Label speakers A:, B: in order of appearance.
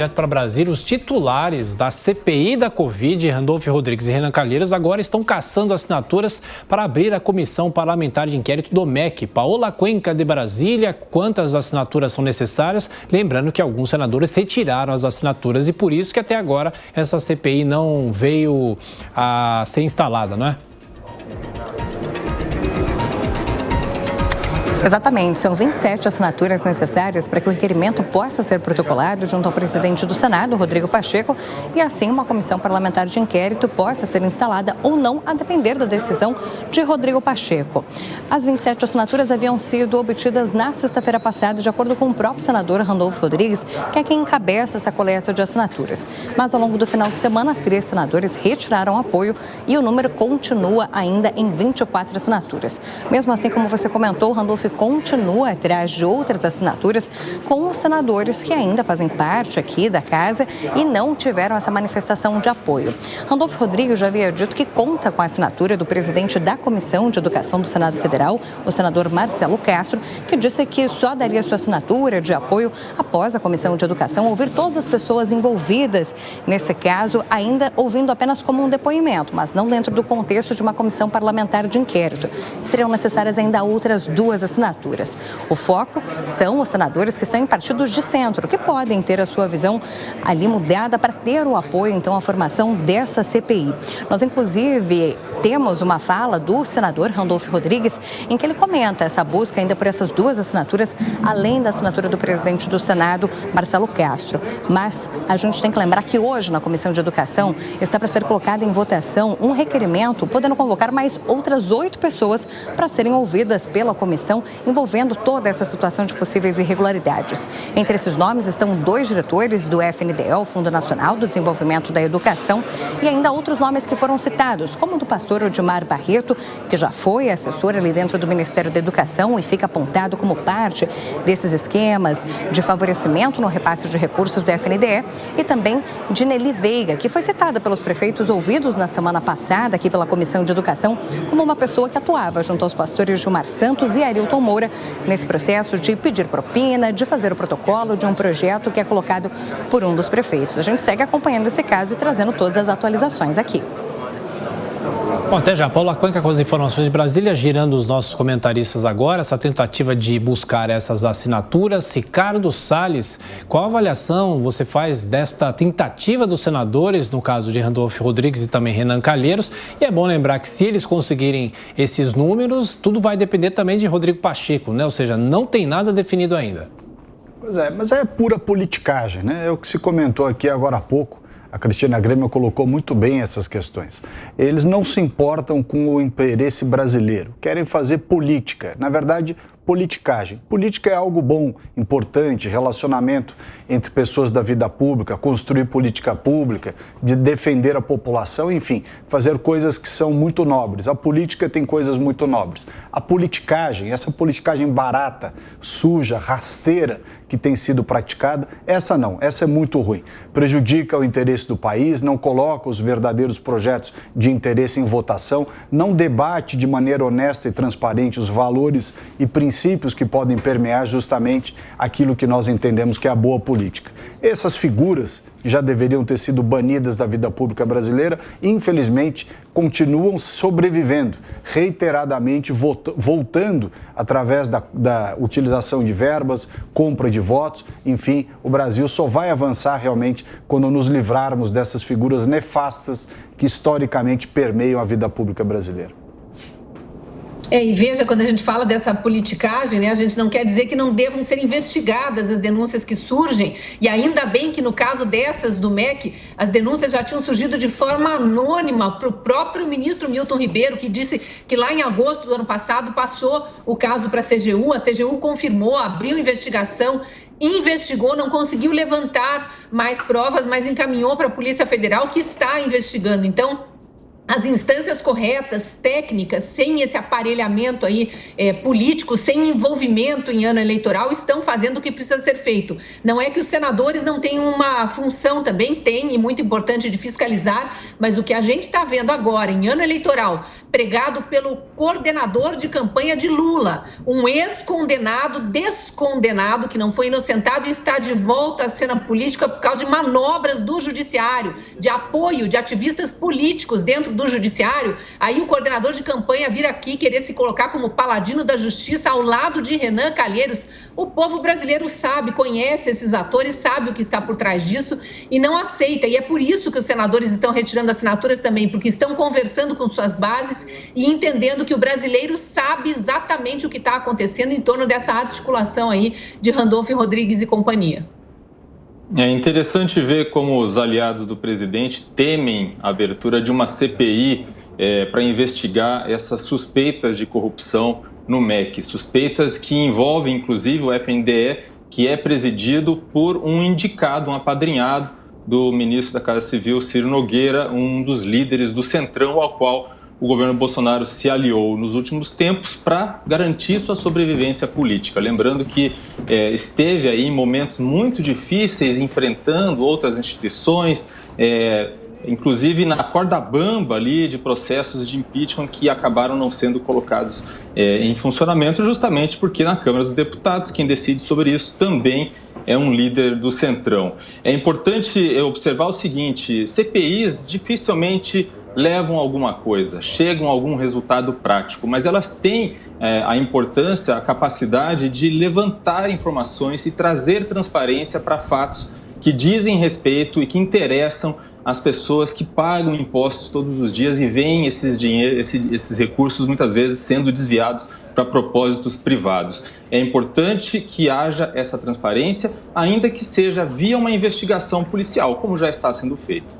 A: Direto para Brasília, os titulares da CPI da Covid, Randolfo Rodrigues e Renan Calheiros, agora estão caçando assinaturas para abrir a Comissão Parlamentar de Inquérito do MEC. Paola Cuenca, de Brasília, quantas assinaturas são necessárias? Lembrando que alguns senadores retiraram as assinaturas e por isso que até agora essa CPI não veio a ser instalada, não é?
B: Exatamente, são 27 assinaturas necessárias para que o requerimento possa ser protocolado junto ao presidente do Senado, Rodrigo Pacheco, e assim uma comissão parlamentar de inquérito possa ser instalada ou não, a depender da decisão de Rodrigo Pacheco. As 27 assinaturas haviam sido obtidas na sexta-feira passada, de acordo com o próprio senador Randolfo Rodrigues, que é quem encabeça essa coleta de assinaturas. Mas ao longo do final de semana, 3 senadores retiraram apoio e o número continua ainda em 24 assinaturas. Mesmo assim, como você comentou, Randolfo continua atrás de outras assinaturas com os senadores que ainda fazem parte aqui da casa e não tiveram essa manifestação de apoio. Randolfo Rodrigues já havia dito que conta com a assinatura do presidente da Comissão de Educação do Senado Federal, o senador Marcelo Castro, que disse que só daria sua assinatura de apoio após a Comissão de Educação ouvir todas as pessoas envolvidas nesse caso, ainda ouvindo apenas como um depoimento, mas não dentro do contexto de uma comissão parlamentar de inquérito. Seriam necessárias ainda outras 2 assinaturas. O foco são os senadores que estão em partidos de centro, que podem ter a sua visão ali mudada para ter o apoio, então, à formação dessa CPI. Nós, inclusive, temos uma fala do senador Randolfo Rodrigues, em que ele comenta essa busca ainda por essas 2 assinaturas, além da assinatura do presidente do Senado, Marcelo Castro. Mas a gente tem que lembrar que hoje, na Comissão de Educação, está para ser colocado em votação um requerimento, podendo convocar mais outras 8 pessoas para serem ouvidas pela comissão, envolvendo toda essa situação de possíveis irregularidades. Entre esses nomes estão 2 diretores do FNDE, o Fundo Nacional do Desenvolvimento da Educação, e ainda outros nomes que foram citados, como o do pastor Odimar Barreto, que já foi assessor ali dentro do Ministério da Educação e fica apontado como parte desses esquemas de favorecimento no repasse de recursos do FNDE, e também de Nelly Veiga, que foi citada pelos prefeitos ouvidos na semana passada aqui pela Comissão de Educação como uma pessoa que atuava junto aos pastores Gilmar Santos e Arilton Moura nesse processo de pedir propina, de fazer o protocolo de um projeto que é colocado por um dos prefeitos. A gente segue acompanhando esse caso e trazendo todas as atualizações aqui.
A: Bom, até já. Paula Cuenca com as informações de Brasília, girando os nossos comentaristas agora, essa tentativa de buscar essas assinaturas. Ricardo Salles, qual avaliação você faz desta tentativa dos senadores, no caso de Randolfo Rodrigues e também Renan Calheiros? E é bom lembrar que se eles conseguirem esses números, tudo vai depender também de Rodrigo Pacheco, né? Ou seja, não tem nada definido ainda.
C: Pois é, mas é pura politicagem, né? É o que se comentou aqui agora há pouco. A Cristina Grêmio colocou muito bem essas questões. Eles não se importam com o interesse brasileiro, querem fazer política. Na verdade, politicagem. Política é algo bom, importante, relacionamento entre pessoas da vida pública, construir política pública, de defender a população, enfim, fazer coisas que são muito nobres. A política tem coisas muito nobres. A politicagem, essa politicagem barata, suja, rasteira que tem sido praticada, essa não, essa é muito ruim. Prejudica o interesse do país, não coloca os verdadeiros projetos de interesse em votação, não debate de maneira honesta e transparente os valores e princípios que podem permear justamente aquilo que nós entendemos que é a boa política. Essas figuras já deveriam ter sido banidas da vida pública brasileira, infelizmente continuam sobrevivendo, reiteradamente voltando através da utilização de verbas, compra de votos, enfim, o Brasil só vai avançar realmente quando nos livrarmos dessas figuras nefastas que historicamente permeiam a vida pública brasileira.
D: E veja, quando a gente fala dessa politicagem, né, a gente não quer dizer que não devam ser investigadas as denúncias que surgem, e ainda bem que no caso dessas do MEC, as denúncias já tinham surgido de forma anônima para o próprio ministro Milton Ribeiro, que disse que lá em agosto do ano passado passou o caso para a CGU confirmou, abriu investigação, investigou, não conseguiu levantar mais provas, mas encaminhou para a Polícia Federal, que está investigando. Então, as instâncias corretas, técnicas, sem esse aparelhamento aí político, sem envolvimento em ano eleitoral, estão fazendo o que precisa ser feito. Não é que os senadores não tenham uma função, também tem, e muito importante, de fiscalizar, mas o que a gente está vendo agora, em ano eleitoral, pregado pelo coordenador de campanha de Lula, um ex-condenado, descondenado, que não foi inocentado e está de volta à cena política por causa de manobras do judiciário, de apoio de ativistas políticos dentro do judiciário. Aí o coordenador de campanha vir aqui querer se colocar como paladino da justiça ao lado de Renan Calheiros. O povo brasileiro sabe, conhece esses atores, sabe o que está por trás disso e não aceita. E é por isso que os senadores estão retirando assinaturas também, porque estão conversando com suas bases e entendendo que o brasileiro sabe exatamente o que está acontecendo em torno dessa articulação aí de Randolfo Rodrigues e companhia.
E: É interessante ver como os aliados do presidente temem a abertura de uma CPI para investigar essas suspeitas de corrupção no MEC, suspeitas que envolvem inclusive o FNDE, que é presidido por um indicado, um apadrinhado do ministro da Casa Civil, Ciro Nogueira, um dos líderes do Centrão, ao qual o governo Bolsonaro se aliou nos últimos tempos para garantir sua sobrevivência política. Lembrando que esteve aí em momentos muito difíceis, enfrentando outras instituições, inclusive na corda bamba ali de processos de impeachment que acabaram não sendo colocados em funcionamento, justamente porque na Câmara dos Deputados quem decide sobre isso também é um líder do Centrão. É importante observar o seguinte: CPIs dificilmente levam a alguma coisa, chegam a algum resultado prático, mas elas têm a importância, a capacidade de levantar informações e trazer transparência para fatos que dizem respeito e que interessam as pessoas que pagam impostos todos os dias e veem esses recursos muitas vezes sendo desviados para propósitos privados. É importante que haja essa transparência, ainda que seja via uma investigação policial, como já está sendo feito.